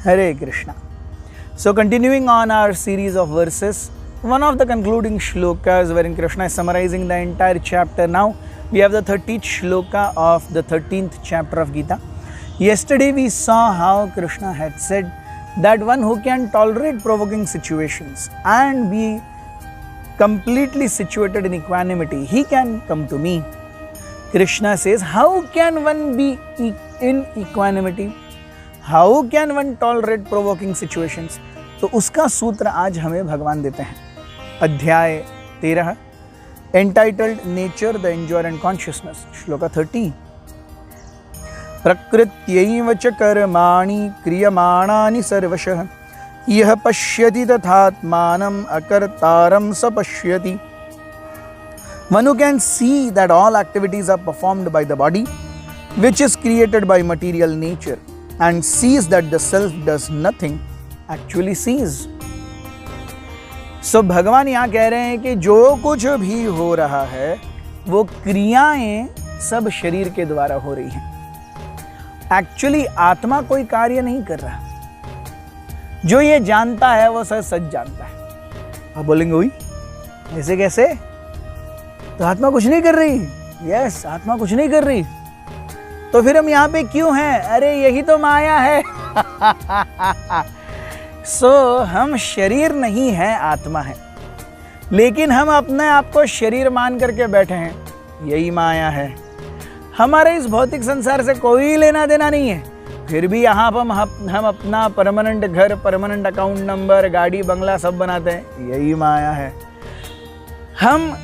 Hare Krishna. So continuing on our series of verses, one of the concluding shlokas wherein Krishna is summarizing the entire chapter. Now we have the 30th shloka of the 13th chapter of Gita. Yesterday we saw how Krishna had said that one who can tolerate provoking situations and be completely situated in equanimity, he can come to me. Krishna says, how can one be in equanimity? How can one tolerate provoking situations? तो उसका सूत्र आज हमें भगवान देते हैं. अध्याय 13 entitled Nature, the Enjoyer and Consciousness, shloka 30. प्रकृत्यैव च कर्माणि क्रियमाणानि सर्वशः यः पश्यति तथात्मानम् अकर्तारं स पश्यति. One who can see that all activities are performed by the body, which is created by material nature, and sees that the self does nothing, actually sees. So भगवान यहाँ कह रहे हैं कि जो कुछ भी हो रहा है वो क्रियाएं सब शरीर के द्वारा हो रही हैं. एक्चुअली आत्मा कोई कार्य नहीं कर रहा. जो ये जानता है वो सच जानता है. आप बोलेंगे हुई ऐसे कैसे? तो आत्मा कुछ नहीं कर रही. यस, आत्मा कुछ नहीं कर रही. तो फिर हम यहाँ पे क्यों हैं? अरे यही तो माया है. हम शरीर नहीं है, आत्मा है. लेकिन हम अपने आप को शरीर मान करके बैठे हैं. यही माया है. हमारे इस भौतिक संसार से कोई लेना देना नहीं है. फिर भी यहाँ पर हम अपना परमानेंट घर, परमानेंट अकाउंट नंबर, गाड़ी, बंगला सब बनाते हैं. यही माया है. हम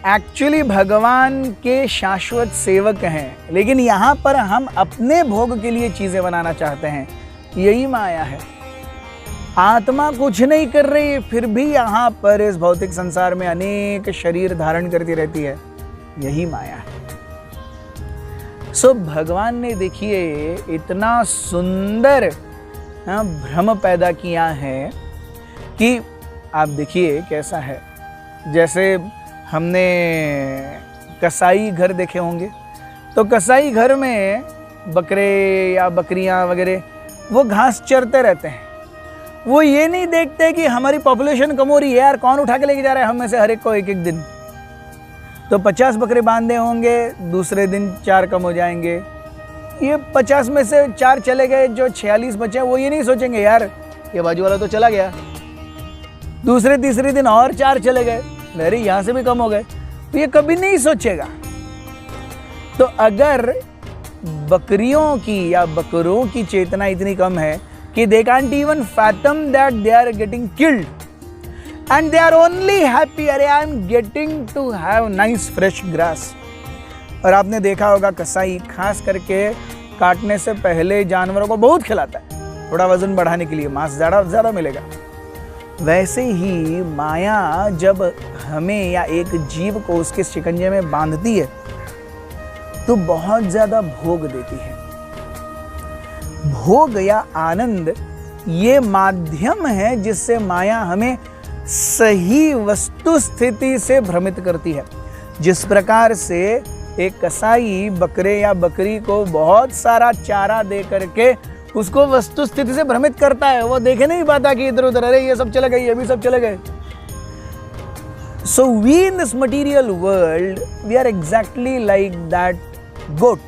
एक्चुअली भगवान के शाश्वत सेवक हैं, लेकिन यहाँ पर हम अपने भोग के लिए चीजें बनाना चाहते हैं. यही माया है. आत्मा कुछ नहीं कर रही, फिर भी यहाँ पर इस भौतिक संसार में अनेक शरीर धारण करती रहती है. यही माया है. भगवान ने देखिए इतना सुंदर भ्रम पैदा किया है कि आप देखिए कैसा है. जैसे हमने कसाई घर देखे होंगे, तो कसाई घर में बकरे या बकरियां वगैरह वो घास चरते रहते हैं. वो ये नहीं देखते कि हमारी पॉपुलेशन कम हो रही है यार, कौन उठा के लेके जा रहा है हम में से हर एक को एक एक दिन. तो 50 बकरे बांधे होंगे, दूसरे दिन 4 कम हो जाएंगे. ये 50 में से 4 चले गए, जो 46 बचे वो ये नहीं सोचेंगे यार ये बाजू वाला तो चला गया. दूसरे तीसरे दिन और 4 चले गए, अरे यहाँ से भी कम हो गए. तो ये कभी नहीं सोचेगा. तो अगर बकरियों की या बकरों की चेतना इतनी कम है कि they can't even fathom that they are getting killed and they are only happy, अरे I am getting to have nice fresh grass. और आपने देखा होगा कसाई खास करके काटने से पहले जानवरों को बहुत खिलाता है, थोड़ा वजन बढ़ाने के लिए, मांस ज़्यादा मिलेगा. वैसे ही माया जब हमें या एक जीव को उसके शिकंजे में बांधती है तो बहुत ज़्यादा भोग देती है. भोग या आनंद ये माध्यम है जिससे माया हमें सही वस्तु स्थिति से भ्रमित करती है. जिस प्रकार से एक कसाई बकरे या बकरी को बहुत सारा चारा दे करके उसको वस्तु स्थिति से भ्रमित करता है, वो देखे नहीं पाता कि इधर उधर अरे ये सब चले गए, ये भी सब चले गए. So we in this material world, we are exactly like that goat.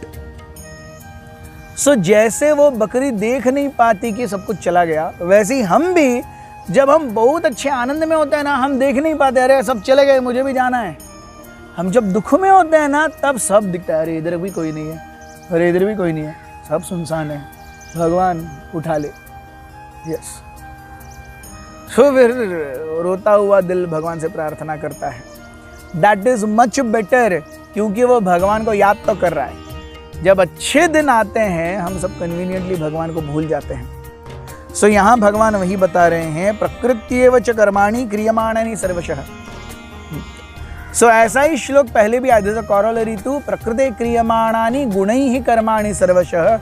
जैसे वो बकरी देख नहीं पाती कि सब कुछ चला गया, वैसे ही हम भी जब हम बहुत अच्छे आनंद में होते हैं ना, हम देख नहीं पाते अरे सब चले गए, मुझे भी जाना है. हम जब दुख में होते हैं ना, तब सब दिखता है, अरे इधर भी कोई नहीं है, अरे इधर भी कोई नहीं है, सब सुनसान है, भगवान उठा ले. यस. फिर रोता हुआ दिल भगवान से प्रार्थना करता है. दैट इज मच बेटर, क्योंकि वो भगवान को याद तो कर रहा है. जब अच्छे दिन आते हैं हम सब कन्वीनियंटली भगवान को भूल जाते हैं. यहाँ भगवान वही बता रहे हैं, प्रकृत्यैव च कर्माणि क्रियमाणानि सर्वशः. ऐसा ही श्लोक पहले भी आया, कॉरोलरी टू प्रकृते क्रियमाणानि गुणैः कर्माणि सर्वशः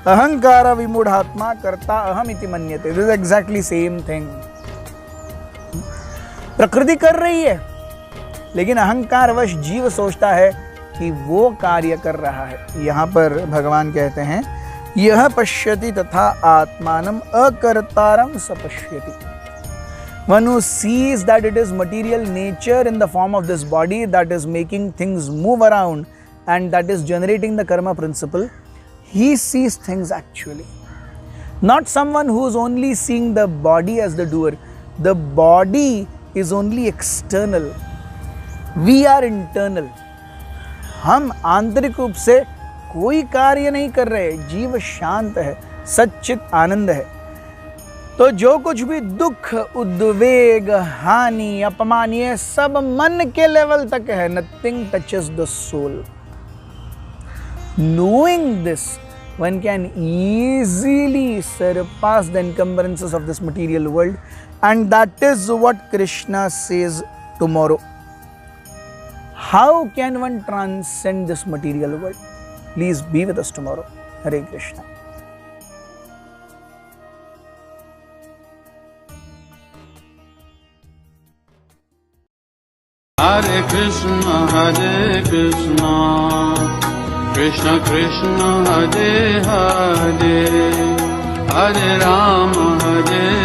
अहंकार विमूढ़ात्मा कर्ता अहम इति मन्यते. This is exactly same thing. प्रकृति कर रही है, लेकिन अहंकारवश जीव सोचता है कि वो कार्य कर रहा है. यहाँ पर भगवान कहते हैं यह पश्यति तथा आत्मानम अकर्तारम स पश्यति. One who sees that it is material nature in the form of this body that is making things move around and that is generating the karma principle, he sees things actually. Not someone who is only seeing the body as the doer. The body is only external. We are internal. हम आंतरिक रूप से कोई कार्य नहीं कर रहे. जीव शांत है, सच्चित आनंद है. तो जो कुछ भी दुख, उद्वेग, हानि, अपमान, ये सब मन के लेवल तक है. Nothing touches the soul. Knowing this, one can easily surpass the encumbrances of this material world, and that is what Krishna says tomorrow. How can one transcend this material world? Please be with us tomorrow. Hare Krishna. Hare Krishna, Krishna Krishna, Hare Hare, Hare Rama, Hare